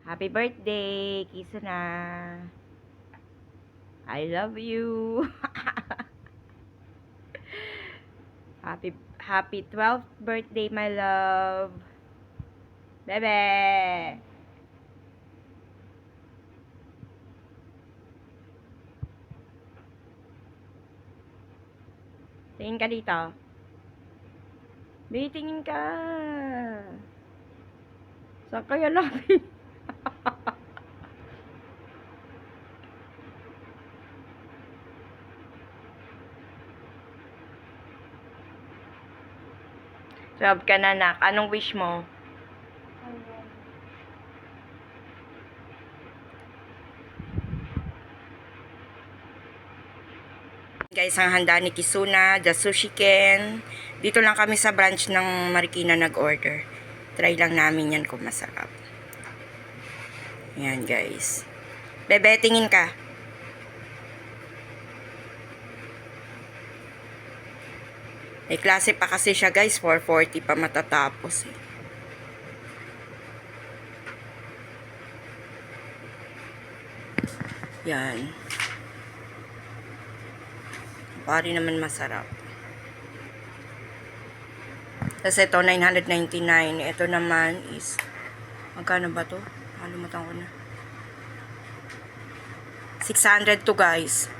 Happy birthday, Kisuna. I love you. Happy 12th birthday, my love. Bebe. Tingin ka dito. Babe, tingin ka. Saan kaya natin? Job ka na, nak. Anong wish mo? Guys, ang handa ni Kisuna, the sushi ken. Dito lang kami sa branch ng Marikina nag-order. Try lang namin yan kung masarap. Yan, guys. Bebe, tingin ka. May klase pa kasi siya, guys. 4:40 pa matatapos eh. Yan. Pari naman masarap. Kasi ito, 999. Ito naman is, magkano ba to? Nakalimutan ko na. 600 to, guys.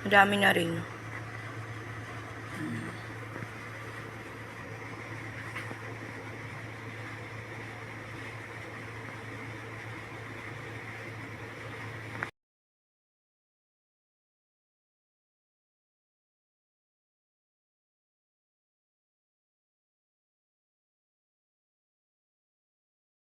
Madami na rin.